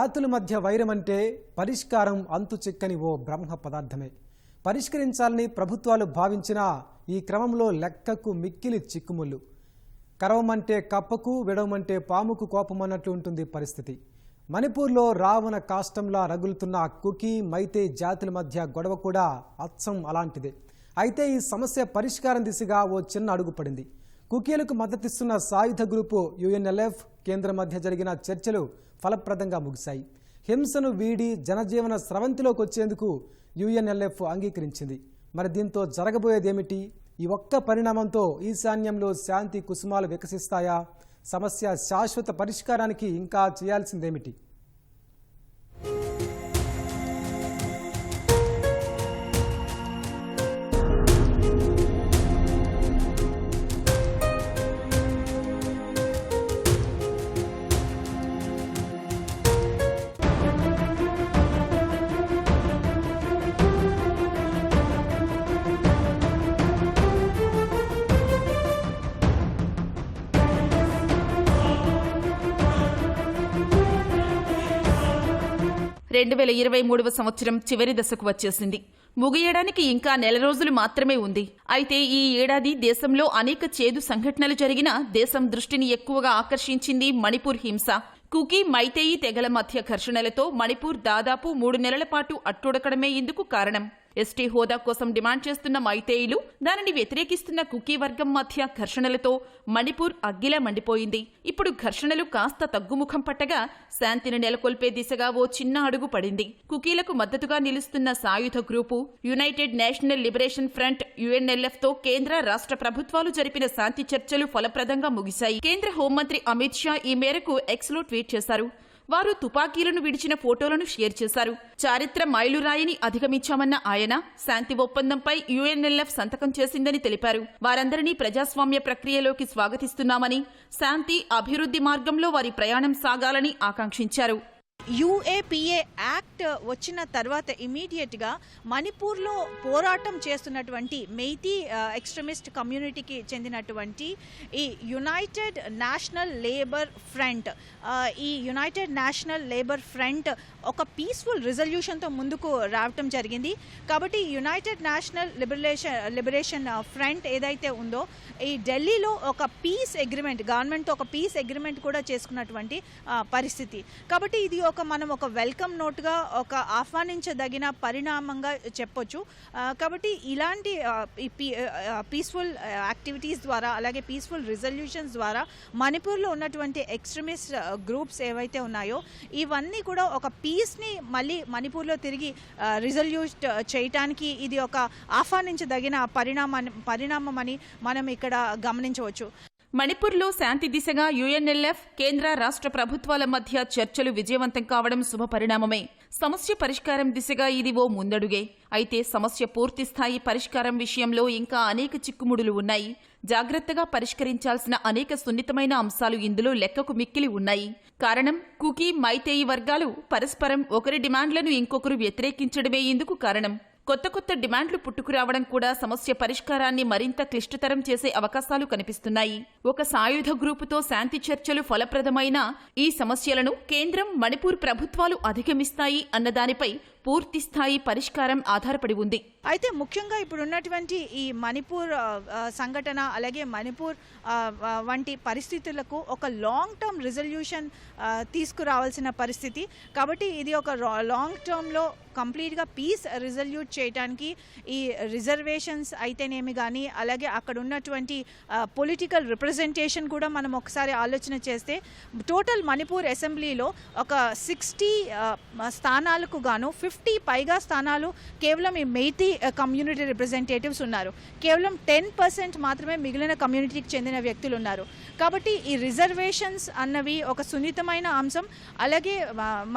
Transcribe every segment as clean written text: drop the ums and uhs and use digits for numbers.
జాతుల మధ్య వైరం అంటే పరిష్కారం అంతు చిక్కని ఓ బ్రహ్మ పదార్థమే. పరిష్కరించాలని ప్రభుత్వాలు భావించినా ఈ క్రమంలో లెక్కకు మిక్కిలి చిక్కుముళ్ళు. కరవమంటే కప్పకు, విడవమంటే పాముకు కోపమన్నట్లు ఉంటుంది పరిస్థితి. మణిపూర్లో రావణ కాష్టంలా రగులుతున్న కుకీ, మైతే జాతుల మధ్య గొడవ కూడా అచ్చం అలాంటిదే. అయితే ఈ సమస్య పరిష్కారం దిశగా ఓ చిన్న అడుగు పడింది. కుకీలకు మద్దతిస్తున్న సాయుధ గ్రూపు యుఎన్ఎల్ఎఫ్ కేంద్రం మధ్య జరిగిన చర్చలు ఫలప్రదంగా ముగిశాయి. హింసను వీడి జనజీవన స్రవంతిలోకి వచ్చేందుకు యుఎన్ఎల్ఎఫ్ అంగీకరించింది. మరి దీంతో జరగబోయేదేమిటి? ఈ ఒక్క పరిణామంతో ఈశాన్యంలో శాంతి కుసుమాలు వికసిస్తాయా? సమస్య శాశ్వత పరిష్కారానికి ఇంకా చేయాల్సిందేమిటి? సంవత్సరం చివరి దశకు వచ్చేసింది. ముగియడానికి ఇంకా నెల రోజులు మాత్రమే ఉంది. అయితే ఈ ఏడాది దేశంలో అనేక చేదు సంఘటనలు జరిగినా దేశం దృష్టిని ఎక్కువగా ఆకర్షించింది మణిపూర్ హింస. కుకీ, మైతేయి తెగల మధ్య ఘర్షణలతో మణిపూర్ దాదాపు 3 నెలల పాటు అట్టుడకడమే ఇందుకు కారణం. ఎస్టీ హోదా కోసం డిమాండ్ చేస్తున్న మైతేయిలు, దానిని వ్యతిరేకిస్తున్న కుకీ వర్గం మధ్య ఘర్షణలతో మణిపూర్ అగ్గిలా మండిపోయింది. ఇప్పుడు ఘర్షణలు కాస్త తగ్గుముఖం పట్టగా శాంతిని నెలకొల్పే దిశగా ఓ చిన్న అడుగు పడింది. కుకీలకు మద్దతుగా నిలుస్తున్న సాయుధ group United National Liberation Front UNLF తో కేంద్ర రాష్ట్ర ప్రభుత్వాలు జరిపిన శాంతి చర్చలు ఫలప్రదంగా ముగిశాయి. కేంద్ర హోంమంత్రి అమిత్ షా ఈ మేరకు ఎక్స్లో ట్వీట్ చేశారు. వారు తుపాకీలను విడిచిన ఫోటోలను షేర్ చేశారు. చారిత్ర మైలురాయిని అధిగమించామన్న ఆయన శాంతి ఒప్పందంపై యుఎన్ఎల్ఎఫ్ సంతకం చేసిందని తెలిపారు. వారందరినీ ప్రజాస్వామ్య ప్రక్రియలోకి స్వాగతిస్తున్నామని, శాంతి, అభివృద్ధి మార్గంలో వారి ప్రయాణం సాగాలని ఆకాంక్షించారు. యుఏపిఏ యాక్ట్ వచ్చిన తర్వాత ఇమీడియట్గా మణిపూర్లో పోరాటం చేస్తున్నటువంటి మెయితీ ఎక్స్ట్రీమిస్ట్ కమ్యూనిటీకి చెందినటువంటి ఈ యునైటెడ్ నేషనల్ లేబర్ ఫ్రంట్ ఒక పీస్ఫుల్ రిజల్యూషన్తో ముందుకు రావటం జరిగింది. కాబట్టి యునైటెడ్ నేషనల్ లిబరేషన్ ఫ్రంట్ ఏదైతే ఉందో ఈ ఢిల్లీలో ఒక పీస్ అగ్రిమెంట్, గవర్నమెంట్తో ఒక పీస్ అగ్రిమెంట్ కూడా చేసుకున్నటువంటి పరిస్థితి. కాబట్టి ఇది మనం ఒక వెల్కమ్ నోట్గా, ఒక ఆహ్వానించదగిన పరిణామంగా చెప్పొచ్చు. కాబట్టి ఇలాంటి పీస్ఫుల్ యాక్టివిటీస్ ద్వారా, అలాగే పీస్ఫుల్ రిజల్యూషన్స్ ద్వారా మణిపూర్లో ఉన్నటువంటి ఎక్స్ట్రీమిస్ట్ గ్రూప్స్ ఏవైతే ఉన్నాయో ఇవన్నీ కూడా ఒక పీస్ని మళ్ళీ మణిపూర్లో తిరిగి రిజల్యూట్ చేయటానికి ఇది ఒక ఆహ్వానించదగిన పరిణామమని మనం ఇక్కడ గమనించవచ్చు. మణిపూర్లో శాంతి దిశగా యుఎన్ఎల్ఎఫ్, కేంద్ర రాష్ట్ర ప్రభుత్వాల మధ్య చర్చలు విజయవంతం కావడం శుభపరిణామమే. సమస్య పరిష్కారం దిశగా ఇది ఓ ముందడుగే. అయితే సమస్య పూర్తిస్థాయి పరిష్కారం విషయంలో ఇంకా అనేక చిక్కుముడులు ఉన్నాయి. జాగ్రత్తగా పరిష్కరించాల్సిన అనేక సున్నితమైన అంశాలు ఇందులో లెక్కకు మిక్కిలి ఉన్నాయి. కారణం, కుకీ, మైతేయి వర్గాలు పరస్పరం ఒకరి డిమాండ్లను ఇంకొకరు వ్యతిరేకించడమే ఇందుకు కారణం. కొత్త డిమాండ్లు పుట్టుకురావడం కూడా సమస్య పరిష్కారాన్ని మరింత క్లిష్టతరం చేసే అవకాశాలు కనిపిస్తున్నాయి. ఒక సాయుధ గ్రూపుతో శాంతి చర్చలు ఫలప్రదమైన ఈ సమస్యలను కేంద్రం, మణిపూర్ ప్రభుత్వాలు అధిగమిస్తాయి అన్నదానిపై పూర్తిస్థాయి పరిష్కారం ఆధారపడి ఉంది. అయితే ముఖ్యంగా ఇప్పుడు ఉన్నటువంటి ఈ మణిపూర్ సంఘటన, అలాగే మణిపూర్ వంటి పరిస్థితులకు ఒక లాంగ్ టర్మ్ రిజల్యూషన్ తీసుకురావాల్సిన పరిస్థితి. కాబట్టి ఇది ఒక లాంగ్ టర్మ్లో కంప్లీట్గా పీస్ రిజల్యూట్ చేయడానికి ఈ రిజర్వేషన్స్ అయితేనేమి కానీ, అలాగే అక్కడ ఉన్నటువంటి పొలిటికల్ రిప్రజెంటేషన్ కూడా మనం ఒకసారి ఆలోచన చేస్తే టోటల్ మణిపూర్ అసెంబ్లీలో ఒక 60 స్థానాలకు గాను 50 పైగా స్థానాలు కేవలం ఈ మెయితీ కమ్యూనిటీ రిప్రజెంటేటివ్స్ ఉన్నారు. కేవలం 10% మాత్రమే మిగిలిన కమ్యూనిటీకి చెందిన వ్యక్తులు ఉన్నారు. కాబట్టి ఈ రిజర్వేషన్స్ అన్నవి ఒక సున్నితమైన అంశం. అలాగే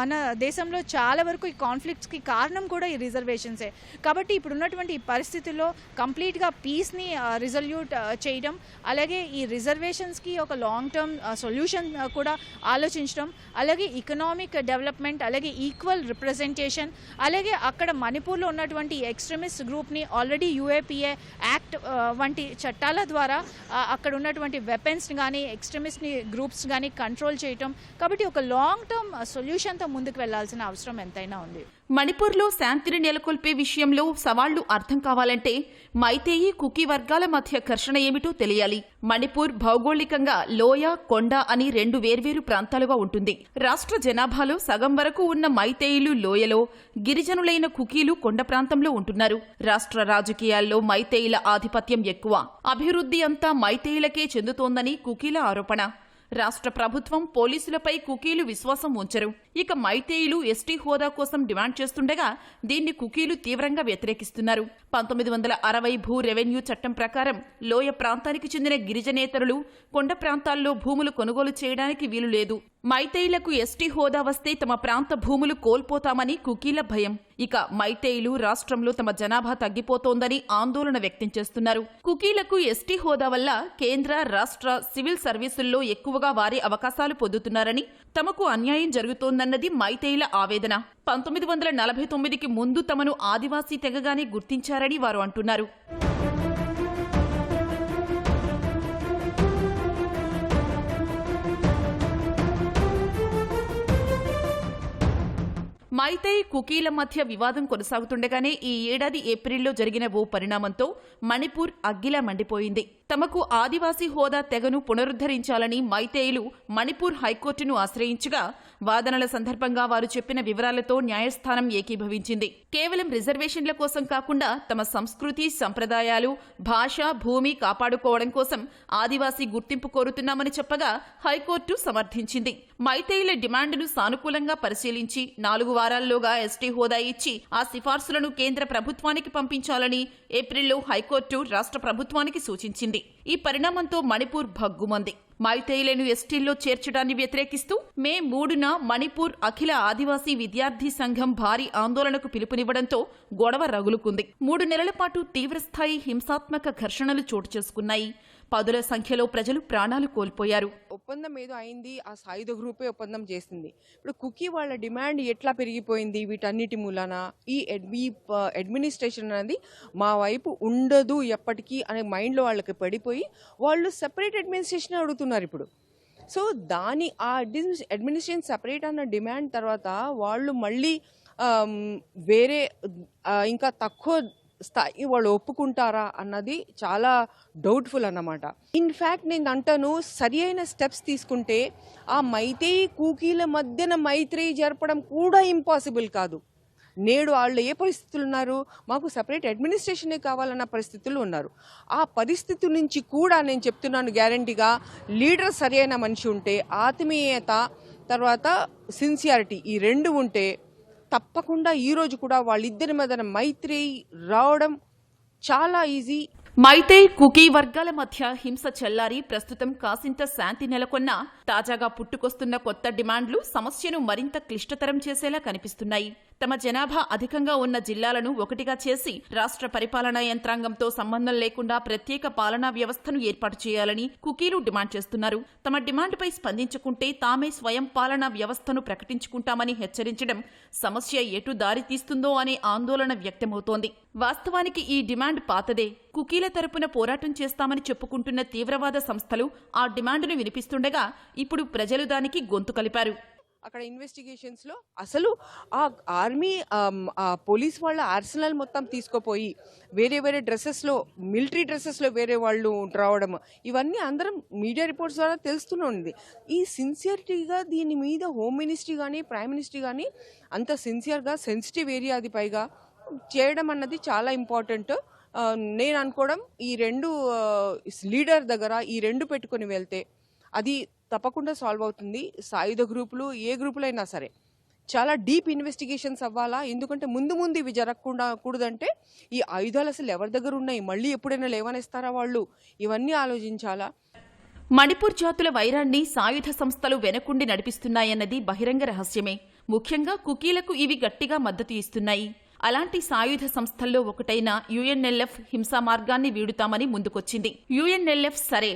మన దేశంలో చాలా వరకు ఈ కాన్ఫ్లిక్ట్స్కి కారణం కూడా ఈ రిజర్వేషన్సే. కాబట్టి ఇప్పుడు ఉన్నటువంటి ఈ పరిస్థితుల్లో కంప్లీట్గా పీస్ని రిజల్యూట్ చేయడం, అలాగే ఈ రిజర్వేషన్స్కి ఒక లాంగ్ టర్మ్ సొల్యూషన్ కూడా ఆలోచించడం, అలాగే ఎకనామిక్ డెవలప్మెంట్, అలాగే ఈక్వల్ రిప్రజెంటేషన్, అలాగే అక్కడ మణిపూర్లో ఉన్నటువంటి ఎక్స్ట్రీమిస్ట్ గ్రూప్ని ఆల్రెడీ యూఏపీఏ యాక్ట్ వంటి చట్టాల ద్వారా అక్కడ ఉన్నటువంటి వెపన్స్ని కానీ ఎక్స్ట్రీమిస్ట్ని గ్రూప్స్ కానీ కంట్రోల్ చేయటం. కాబట్టి ఒక లాంగ్ టర్మ్ సొల్యూషన్తో ముందుకు వెళ్లాల్సిన అవసరం ఎంతైనా ఉంది. మణిపూర్లో శాంతిని నెలకొల్పే విషయంలో సవాళ్లు అర్థం కావాలంటే మైతేయి కుకీ వర్గాల మధ్య ఘర్షణ ఏమిటో తెలియాలి. మణిపూర్ భౌగోళికంగా లోయ, కొండ అని 2 వేర్వేరు ప్రాంతాలుగా ఉంటుంది. రాష్ట్ర జనాభాలో సగం వరకు ఉన్న మైతేయిలు లోయలో, గిరిజనులైన కుకీలు కొండ ప్రాంతంలో ఉంటున్నారు. రాష్ట్ర రాజకీయాల్లో మైతేయిల ఆధిపత్యం ఎక్కువ. అభివృద్ధి అంతా మైతేయిలకే చెందుతోందని కుకీల ఆరోపణ. రాష్ట్ర ప్రభుత్వం, పోలీసులపై కుకీలు విశ్వాసం ఉంచరు. ఇక మైతేయిలు ఎస్టీ హోదా కోసం డిమాండ్ చేస్తుండగా దీన్ని కుకీలు తీవ్రంగా వ్యతిరేకిస్తున్నారు. 1960 భూ రెవెన్యూ చట్టం ప్రకారం లోయ ప్రాంతానికి చెందిన గిరిజనేతరులు కొండ ప్రాంతాల్లో భూములు కొనుగోలు చేయడానికి వీలు లేదు. మైతేయిలకు ఎస్టీ హోదా వస్తే తమ ప్రాంత భూములు కోల్పోతామని కుకీల భయం. ఇక మైతేయిలు రాష్ట్రంలో తమ జనాభా తగ్గిపోతోందని ఆందోళన వ్యక్తం చేస్తున్నారు. కుకీలకు ఎస్టీ హోదా వల్ల కేంద్ర, రాష్ట్ర సివిల్ సర్వీసుల్లో ఎక్కువగా వారి అవకాశాలు పొందుతున్నారని, తమకు అన్యాయం జరుగుతోందన్నది మైతేయిల ఆవేదన. 1949కి ముందు తమను ఆదివాసీ తెగగానే గుర్తించారని వారు అంటున్నారు. మైతేయి కుకీల మధ్య వివాదం కొనసాగుతుండగానే ఈ ఏడాది ఏప్రిల్లో జరిగిన ఓ పరిణామంతో మణిపూర్ అగ్గిలా మండిపోయింది. తమకు ఆదివాసీ హోదా తెగను పునరుద్ధరించాలని మైతేయిలు మణిపూర్ హైకోర్టును ఆశ్రయించగా వాదనల సందర్భంగా వారు చెప్పిన వివరాలతో న్యాయస్థానం ఏకీభవించింది. కేవలం రిజర్వేషన్ల కోసం కాకుండా తమ సంస్కృతి, సంప్రదాయాలు, భాష, భూమి కాపాడుకోవడం కోసం ఆదివాసీ గుర్తింపు కోరుతున్నామని చెప్పగా హైకోర్టు సమర్థించింది. మైతేయిల డిమాండ్ను సానుకూలంగా పరిశీలించి 4 వారాల్లోగా ఎస్టీ హోదా ఇచ్చి ఆ సిఫార్సులను కేంద్ర ప్రభుత్వానికి పంపించాలని ఏప్రిల్లో హైకోర్టు రాష్ట్ర ప్రభుత్వానికి సూచించింది. ఈ పరిణామంతో మణిపూర్ భగ్గుమంది. మైతేయిలను ఎస్టీల్లో చేర్చడాన్ని వ్యతిరేకిస్తూ మే 3న మణిపూర్ అఖిల ఆదివాసీ విద్యార్థి సంఘం భారీ ఆందోళనకు పిలుపునివ్వడంతో గొడవ రగులుకుంది. 3 నెలల పాటు తీవ్రస్థాయి హింసాత్మక ఘర్షణలు చోటు చేసుకున్నాయి. 10ల సంఖ్యలో ప్రజలు ప్రాణాలు కోల్పోయారు. ఒప్పందం ఏదో అయింది, ఆ సాయుధ గ్రూపే ఒప్పందం చేసింది. ఇప్పుడు కుకీ వాళ్ళ డిమాండ్ ఎట్లా పెరిగిపోయింది వీటన్నిటి మూలన? ఈ అడ్మినిస్ట్రేషన్ అనేది మా వైపు ఉండదు ఎప్పటికీ అనే మైండ్లో వాళ్ళకి పడిపోయి వాళ్ళు సెపరేట్ అడ్మినిస్ట్రేషన్ అడుగుతున్నారు ఇప్పుడు. సో ఆ అడ్మినిస్ట్రేషన్ సెపరేట్ అన్న డిమాండ్ తర్వాత వాళ్ళు మళ్ళీ వేరే ఇంకా తక్కువ స్థాయి వాళ్ళు ఒప్పుకుంటారా అన్నది చాలా డౌట్ఫుల్ అన్నమాట. ఇన్ఫ్యాక్ట్ నేను అంటాను, సరి అయిన స్టెప్స్ తీసుకుంటే ఆ మైతేయి కూకీల మధ్యన మైత్రేయి జరపడం కూడా ఇంపాసిబుల్ కాదు. నేడు వాళ్ళు ఏ పరిస్థితులు ఉన్నారు? మాకు సపరేట్ అడ్మినిస్ట్రేషనే కావాలన్న పరిస్థితులు ఉన్నారు. ఆ పరిస్థితి నుంచి కూడా నేను చెప్తున్నాను గ్యారంటీగా, లీడర్ సరి అయిన మనిషి ఉంటే, ఆత్మీయత తర్వాత సిన్సియారిటీ ఈ 2 ఉంటే తప్పకుండా ఈ రోజు కూడా వాళ్ళిద్దరి మధ్యన మైత్రేయి రావడం చాలా ఈజీ. మైతేయి కుకీ వర్గాల మధ్య హింస చెల్లారి ప్రస్తుతం కాసింత శాంతి నెలకొన్నా తాజాగా పుట్టుకొస్తున్న కొత్త డిమాండ్లు సమస్యను మరింత క్లిష్టతరం చేసేలా కనిపిస్తున్నాయి. తమ జనాభా అధికంగా ఉన్న జిల్లాలను ఒకటిగా చేసి రాష్ట్ర పరిపాలనా యంత్రాంగంతో సంబంధం లేకుండా ప్రత్యేక పాలనా వ్యవస్థను ఏర్పాటు చేయాలని కుకీలు డిమాండ్ చేస్తున్నారు. తమ డిమాండ్పై స్పందించకుంటే తామే స్వయం పాలనా వ్యవస్థను ప్రకటించుకుంటామని హెచ్చరించడం సమస్య ఎటు దారి తీస్తుందో అనే ఆందోళన వ్యక్తమవుతోంది. వాస్తవానికి ఈ డిమాండ్ పాతదే. కుకీల తరపున పోరాటం చేస్తామని చెప్పుకుంటున్న తీవ్రవాద సంస్థలు ఆ డిమాండ్ను వినిపిస్తుండగా ఇప్పుడు ప్రజలు దానికి గొంతు కలిపారు. అక్కడ ఇన్వెస్టిగేషన్స్లో అసలు ఆ ఆర్మీ పోలీస్ వాళ్ళ ఆర్సనల్ మొత్తం తీసుకుపోయి వేరే డ్రెస్సెస్లో, మిలిటరీ డ్రెస్సెస్లో వేరే వాళ్ళు రావడం, ఇవన్నీ అందరం మీడియా రిపోర్ట్స్ ద్వారా తెలుస్తూనే ఉంది. ఈ సిన్సియరిటీగా దీని మీద హోమ్ మినిస్ట్రీ కానీ ప్రైమ్ మినిస్ట్రీ కానీ అంత సిన్సియర్గా సెన్సిటివ్ ఏరియా అది పైగా చేయడం అన్నది చాలా ఇంపార్టెంట్. నేను అనుకోవడం ఈ 2 లీడర్ దగ్గర ఈ 2 పెట్టుకొని వెళ్తే అది తప్పకుండా సాల్వ్ అవుతుంది. సాయుధ గ్రూపులు ఏ గ్రూపులైనా సరే చాలా డీప్ ఇన్వెస్టిగేషన్స్ అవ్వాలా. ఎందుకంటే ముందు ఇవి జరగకూడదంటే ఈ ఆయుధాలు అసలు ఎవరి దగ్గర ఉన్నాయి, మళ్ళీ ఎప్పుడైనా లేవనేస్తారా వాళ్ళు, ఇవన్నీ ఆలోచించాలా. మణిపూర్ జాతుల వైరాన్ని సాయుధ సంస్థలు వెనకుండి నడిపిస్తున్నాయన్నది బహిరంగ రహస్యమే. ముఖ్యంగా కుకీలకు ఇవి గట్టిగా మద్దతు ఇస్తున్నాయి. అలాంటి సాయుధ సంస్థల్లో ఒకటైన యుఎన్ఎల్ఎఫ్ హింసా మార్గాన్ని వీడుతామని ముందుకొచ్చింది. యుఎన్ఎల్ఎఫ్ సరే,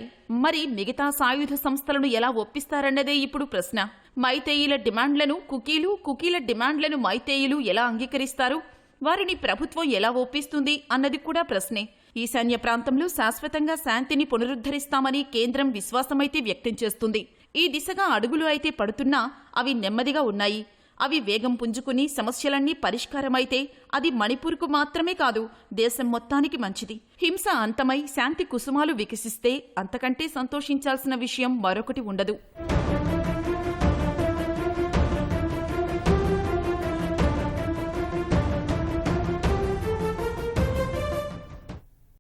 మరి మిగతా సాయుధ సంస్థలను ఎలా ఒప్పిస్తారన్నదే ఇప్పుడు ప్రశ్న. మైతేయిల డిమాండ్లను కుకీలు, కుకీల డిమాండ్లను మైతేయిలు ఎలా అంగీకరిస్తారు? వారిని ప్రభుత్వం ఎలా ఒప్పిస్తుంది అన్నది కూడా ప్రశ్నే. ఈశాన్య ప్రాంతంలో శాశ్వతంగా శాంతిని పునరుద్ధరిస్తామని కేంద్రం విశ్వాసమైతే వ్యక్తం చేస్తుంది. ఈ దిశగా అడుగులు అయితే పడుతున్నా అవి నెమ్మదిగా ఉన్నాయి. అవి వేగం పుంజుకుని సమస్యలన్నీ పరిష్కారమైతే అది మణిపూర్కు మాత్రమే కాదు, దేశం మొత్తానికి మంచిది. హింస అంతమై శాంతి కుసుమాలు వికసిస్తే అంతకంటే సంతోషించాల్సిన విషయం మరొకటి ఉండదు.